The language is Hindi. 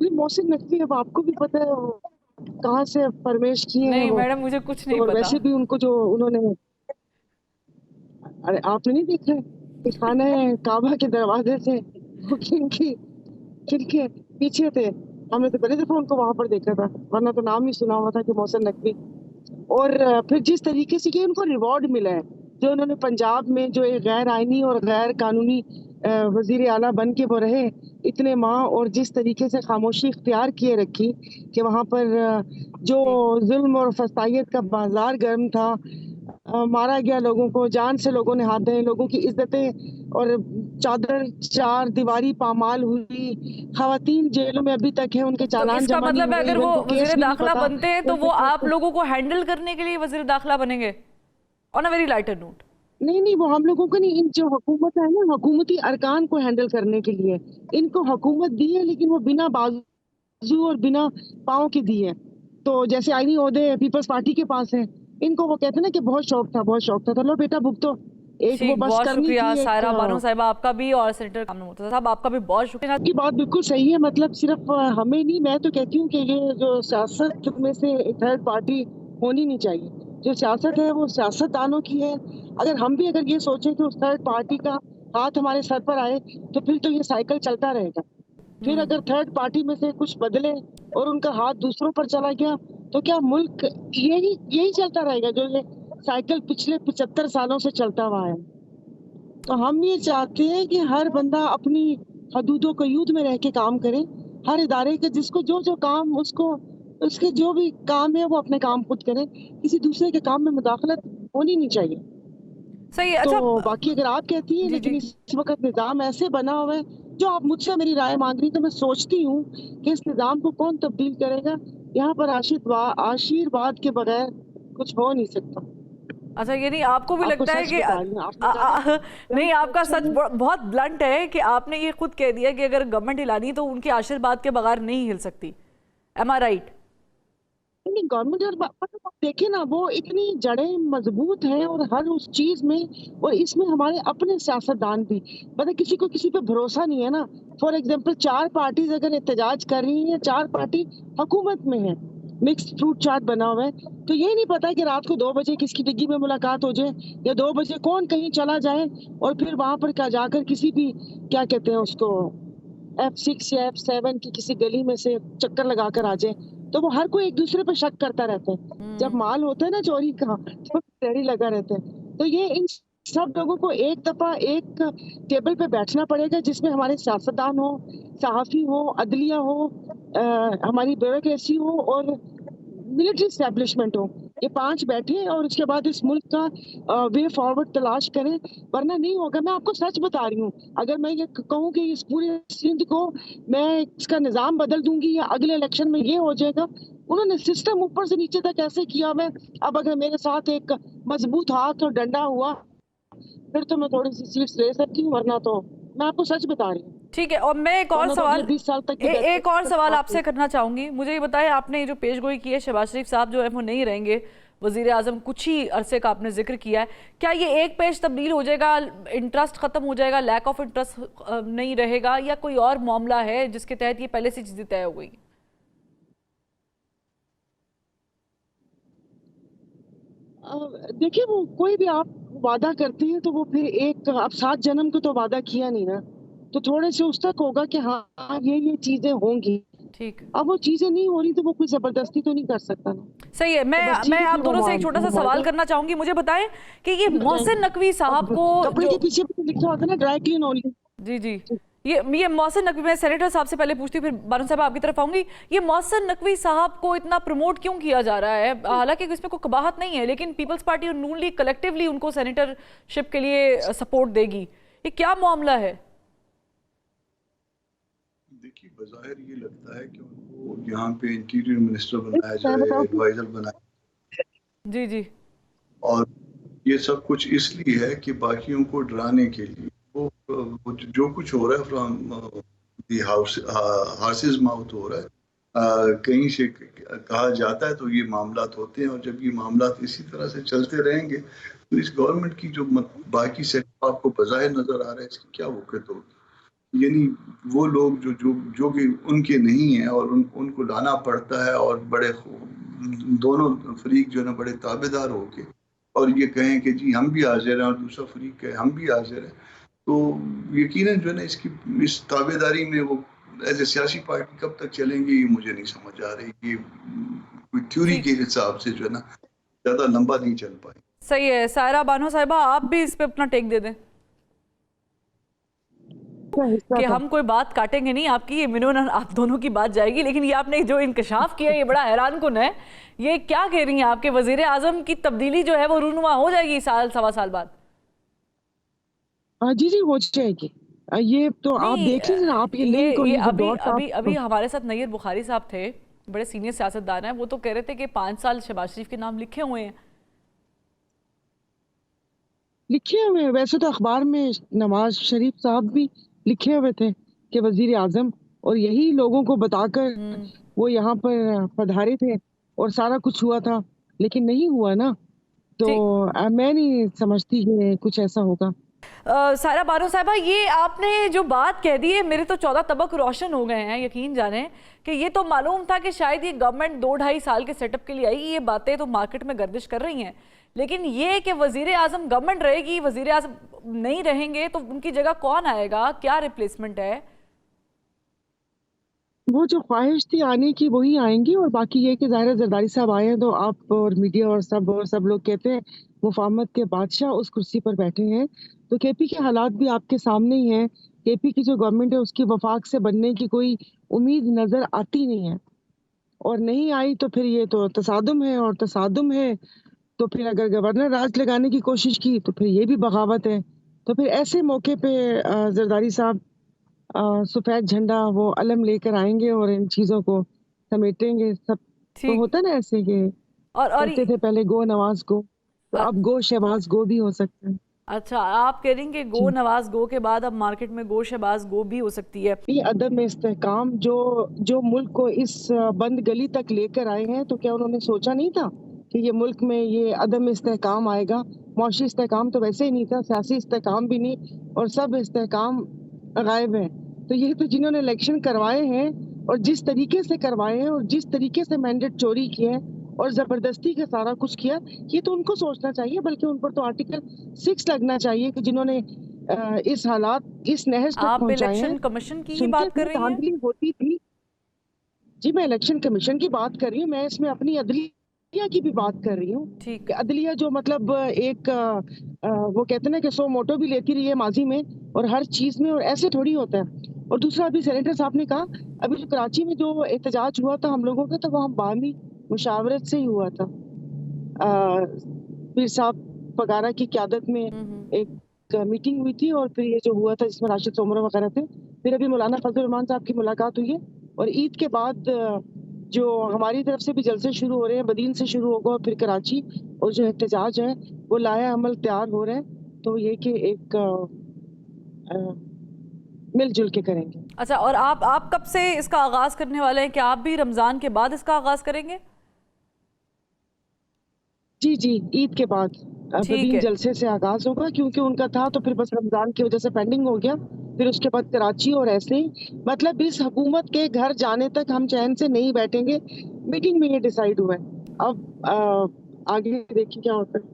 ये मोहसिन नकवी, अब आपको भी पता है वो कहाँ से परमेश किए हैं नहीं वो। मैडम, मुझे कुछ नहीं तो और पता। वैसे भी उनको जो उन्होंने, अरे आपने नहीं देखा है कि खाने काबा के दरवाजे से वो किनके पीछे थे। हमने तो पहली दफा उनको वहां पर देखा था, वरना तो नाम ही सुना हुआ था कि मोहसिन नकवी। और फिर जिस तरीके से कि उनको रिवॉर्ड मिला है, जो उन्होंने पंजाब में जो एक गैर आईनी और गैर कानूनी वजीर आला बन के वो रहे इतने माह, और जिस तरीके से खामोशी इख्तियार किए रखी कि वहां पर जो जी। जुल्म और फसाइयत का बाजार गर्म था, मारा गया लोगों को, जान से लोगों ने हाथ धोए, लोगों की इज्जतें और चादर चार दीवारी पामाल हुई, खवातीन जेलों में अभी तक है, उनके तो चालान इसका जमा नहीं मतलब है हुए, अगर वो इवन को वजीर केस भी नहीं दाखिला पता बनते हैं तो वो उनके केस आप को। लोगों को हैंडल करने के लिए वजीर दाखिला बनेंगे, on a very lighter note. नहीं नहीं, वो हम लोगों को नहीं, इन जो हुकूमत है ना, हुकूमती अरकान को हैंडल करने के लिए इनको हुकूमत दी है, लेकिन वो बिना बाजू और बिना पाँव के दी है। तो जैसे आईनी ओहदे पीपल्स पार्टी के पास है, इनको वो कहते हैं ना कि बहुत शौक था, बहुत शौक था, तो लो बेटा भुगतो। एक वो ठीक, बस बहुत करनी शुक्रिया थी, एक सायरा बानो साहिबा आपका भी, और सेनेटर कामरान मुर्तजा साहब आपका भी बहुत शुक्रिया। की बात बिल्कुल सही है। मतलब सिर्फ हमें नहीं, मैं तो कहती हूँ कि ये जो सियासत में से थर्ड पार्टी होनी नहीं चाहिए। जो सियासत है वो सियासतदानों की है। अगर हम भी अगर ये सोचें कि उस थर्ड पार्टी का हाथ हमारे सर पर आए, तो फिर तो ये साइकिल चलता रहेगा। फिर अगर थर्ड पार्टी में से कुछ बदले और उनका हाथ दूसरों पर चला गया, तो क्या मुल्क यही यही चलता रहेगा जो ये साइकिल पिछले 75 सालों से चलता हुआ है। तो हम ये चाहते हैं कि हर बंदा अपनी हदूदों कयूद में रह के काम करे। हर इदारे के जिसको जो जो काम उसको, उसके जो भी काम है वो अपने काम खुद करे, किसी दूसरे के काम में मुदाखलत होनी नहीं चाहिए। सही है। तो अच्छा। बाकी अगर आप कहती हैं, जी जी। लेकिन इस वक्त निज़ाम ऐसे बना हुआ है, जो आप मुझसे मेरी राय मांग रही, तो मैं सोचती हूँ कि इस निज़ाम को कौन तब्दील करेगा। यहाँ पर आशीर्वाद के बगैर कुछ हो नहीं सकता। अच्छा, ये नहीं आपको भी आपको लगता है सच कि बता रही हूँ, आपने कहा ना नहीं, आपका इलेक्शन सच में। बहुत ब्लंट है कि आपने ये खुद कह दिया कि अगर गवर्नमेंट हिलानी तो उनके आशीर्वाद के बगैर नहीं हिल सकती। एम आई राइट? नहीं, गवर्नमेंट और मतलब आप देखें ना, वो इतनी जड़ें मजबूत हैं और हर उस चीज में, और इसमें हमारे अपने सियासतदान भी, मतलब किसी को किसी पे भरोसा नहीं है ना। फॉर एग्जाम्पल, चार पार्टीज अगर एहतजाज कर रही हैं, चार पार्टी हुकूमत में है, मिक्स फ्रूट चाट बना हुआ है, तो ये नहीं पता कि रात को 2 बजे किसकी डिग्गी में मुलाकात हो जाए, या 2 बजे कौन कहीं चला जाए और फिर वहां पर क्या जाकर किसी भी, क्या कहते हैं उसको, F6 या F7 की किसी गली में से चक्कर लगा कर आ जाए। तो वो हर कोई एक दूसरे पर शक करता रहता है। जब माल होता है ना चोरी का, तो डरी लगा रहता है। तो ये इन सब लोगों को एक दफा एक टेबल पे बैठना पड़ेगा, जिसमें हमारे सियासतदान हो, सहाफी हो, अदलिया हो, हमारी ब्यूरोक्रेसी हो और मिलिट्री एस्टेब्लिशमेंट हो। ये पांच बैठे और उसके बाद इस मुल्क का वे फॉरवर्ड तलाश करें, वरना नहीं होगा। मैं आपको सच बता रही हूँ, अगर मैं ये कहूँ कि इस पूरे सिंध को मैं इसका निजाम बदल दूंगी या अगले इलेक्शन में ये हो जाएगा, उन्होंने सिस्टम ऊपर से नीचे तक ऐसे किया। मैं अब अगर मेरे साथ एक मजबूत हाथ और डंडा हुआ, फिर तो मैं थोड़ी सी सीट्स ले सकती हूँ, वरना तो मैं आपको सच बता रही हूँ, ठीक है। और मैं एक और वरना तो अगले सवाल 20 साल तक की एक और सवाल बैठक। आपसे करना चाहूंगी। मुझे ये बताएं, आपने ये जो पेशगोई की है, शहबाज शरीफ साहब जो है वो नहीं रहेंगे वजीर आजम, कुछ ही अरसे का आपने जिक्र किया है, क्या ये एक पेज तब्दील हो जाएगा, इंटरेस्ट खत्म हो जाएगा, लैक ऑफ इंटरेस्ट नहीं रहेगा, या कोई और मामला है जिसके तहत ये पहले से चीजें तय हो गई? देखिए, वो कोई भी आप वादा करते हैं, तो वो फिर एक आप 7 जन्म को तो वादा किया नहीं ना, तो थोड़े से उस तक होगा कि हाँ हाँ, ये चीजें होंगी। ठीक। अब वो चीजें नहीं हो रही, तो वो कोई जबरदस्ती तो नहीं कर सकता ना। सही है। तो बस ठीक मैं है, आप फिर दोनों से एक छोटा सा वो सवाल वादा करना चाहूंगी। मुझे बताएं कि ये मोहसिन नकवी साहब अब को कपड़े जो, के पीछे भी लिखा होता है ना, ड्राई क्लीन ओनली। जी जी, ये मोहसिन नकवी, मैं सेनेटर साहब से पहले पूछती हूँ, फिर बानो साहब आपकी तरफ आऊंगी। ये मोहसिन नकवी साहब को इतना प्रमोट क्यों किया जा रहा है? हालांकि इसमें कोई कबाहत नहीं है, लेकिन पीपल्स पार्टी और नून लीग कलेक्टिवली उनको सेनेटरशिप के लिए सपोर्ट देगी। ये क्या मामला है? देखिए, बज़ाहिर ये लगता है कि उनको यहाँ पे इंटीरियर मिनिस्टर बनाया मैं जाए, बताऊँ, एडवाइजर बनाया, जी जी। और ये सब कुछ इसलिए है कि बाकियों को डराने के लिए। वो जो कुछ हो रहा है from the house horses mouth हो रहा है, कहीं से कहा जाता है तो ये मामलात होते हैं, और जब ये मामलात इसी तरह से चलते रहेंगे तो इस गवर्नमेंट की जो बाकी सेटअप आपको बज़ाहिर नजर आ रहा है, इसकी क्या वक़्त होगी। यानी वो लोग जो कि उनके नहीं है और उनको लाना पड़ता है, और बड़े दोनों फरीक जो है ना बड़े ताबेदार होके और ये कहें कि जी हम भी हाजिर हैं और दूसरा फरीक कहे हम भी हाजिर हैं, तो यकीनन जो है ना इस ताबेदारी में वो एज ए सियासी पार्टी कब तक चलेंगी ये मुझे नहीं समझ आ रही। ये कोई थ्योरी के हिसाब से जो है ना ज्यादा लंबा नहीं चल पाए। सही है। सायरा बानो साहिबा, आप भी इस पे अपना टेक दे दें कि हम कोई बात काटेंगे नहीं आपकी, ये मिनोन आप दोनों की बात जाएगी। लेकिन ये आपने जो इंकशाफ किया ये बड़ा हैरान कुन है। ये क्या कह रही हैं आपके वजीर आजम की तब्दीली जो है वो रूनुमा हो जाएगी साल सवा साल बाद? जी जी हो जाएगी। ये तो आप देख लीजिए ना, आप ये लिंक और ये ये जो अभी डॉट्स अभी आप अभी हमारे साथ नैयर बुखारी साहब थे, बड़े सीनियर सियासतदान हैं, वो तो कह रहे थे कि 5 साल शहबाज शरीफ के नाम लिखे हुए हैं। लिखे हुए हैं। वैसे तो अखबार में नवाज शरीफ साहब भी लिखे हुए थे कि वजीर आजम, और यही लोगों को बताकर वो यहाँ पर पधारे थे और सारा कुछ हुआ था, लेकिन नहीं हुआ ना। तो मैं नहीं समझती कि कुछ ऐसा होगा। सायरा बानो साहिबा, ये आपने जो बात कह दी है मेरे तो 14 तबक रोशन हो गए हैं। यकीन जाने कि ये तो मालूम था कि शायद ये गवर्नमेंट 2-2.5 साल के सेटअप के लिए आई। ये बातें तो मार्केट में गर्दिश कर रही हैं, लेकिन ये कि वजीर आजम गवर्नमेंट रहेगी, वजीर आजम नहीं रहेंगे तो उनकी जगह कौन आएगा, क्या रिप्लेसमेंट है? वो जो ख्वाहिश थी आने की वही आएंगी, और बाकी ये कि ज़ाहिर है जरदारी साहब आए हैं तो आप और मीडिया और सब लोग कहते हैं मुफाहमत के बादशाह उस कुर्सी पर बैठे हैं। तो केपी के हालात भी आपके सामने ही हैं। केपी की जो गवर्नमेंट है उसकी वफाक से बनने की कोई उम्मीद नजर आती नहीं है, और नहीं आई तो फिर ये तो तसादुम है, और तसादुम है तो फिर अगर गवर्नर राज लगाने की कोशिश की तो फिर ये भी बगावत है। तो फिर ऐसे मौके पे जरदारी साहब सफेद झंडा वो अलम लेकर आएंगे और इन चीजों को समेटेंगे सब। तो ठीक। होता ना ऐसे कि और कहते थे पहले गो नवाज गो, तो अब गो शहबाज गो भी हो सकता है। अच्छा, आप कह रही हैं कि गो नवाज गो के बाद अब मार्केट में गो शहबाज गो भी हो सकती है। ये अदम इस्तेहकाम जो जो मुल्क को इस बंद गली तक लेकर आए हैं, तो क्या उन्होंने सोचा नहीं था कि ये मुल्क में ये अदम इस्तेहकाम आएगा? मौशी इस्तेहकाम तो वैसे ही नहीं था, सियासी इस्तेहकाम भी नहीं, और सब इस्तेहकाम गायब है। तो ये तो जिन्होंने इलेक्शन करवाए हैं और जिस तरीके से करवाए हैं और जिस तरीके से मैंडेट चोरी किए हैं और जबरदस्ती का सारा कुछ किया, ये तो उनको सोचना चाहिए। बल्कि उन पर तो आर्टिकल 6 लगना चाहिए कि जिन्होंने इस हालात इस नहज तक आप पहुंचाए इलेक्शन हैं। कमीशन की ही सुनते बात कर थे रही हैं? धांधली होती थी। जी मैं इलेक्शन कमीशन की बात कर रही हूँ, मैं इसमें अपनी अदलिया की भी बात कर रही हूँ। ठीक। कि अदलिया जो मतलब एक वो कहते हैं ना कि सो मोटो भी लेती रही है माजी में और हर चीज में, और ऐसे थोड़ी होता है। और दूसरा, अभी सेनेटर साहब ने कहा अभी जो कराची में जो एहतजाज हुआ था हम लोगों का, तो वो हम बाहमी मुशावरत से ही हुआ था। पीर साहब फगारा की क़यादत में एक मीटिंग हुई थी, और फिर ये जो हुआ था जिसमें राशिद सोमरा वगैरह थे। फिर अभी मौलाना फजल रहमान साहब की मुलाकात हुई है, और ईद के बाद जो हमारी तरफ से भी जलसे शुरू हो रहे हैं, बदीन से शुरू होगा और फिर कराची, और जो एहतजाज है वो लाया अमल तैयार हो रहे हैं। तो ये कि एक मिलजुल के करेंगे। अच्छा, और आप कब से इसका आगाज करने वाले हैं? क्या आप भी रमजान के बाद इसका आगाज करेंगे? जी जी, ईद के बाद ठीक बदीन है। जलसे से आगाज होगा, क्योंकि उनका था तो फिर बस रमजान की वजह से पेंडिंग हो गया। फिर उसके बाद कराची, और ऐसे ही मतलब इस हुकूमत के घर जाने तक हम चैन से नहीं बैठेंगे। मीटिंग में ये डिसाइड हुआ है। अब आगे देखिए क्या होता है।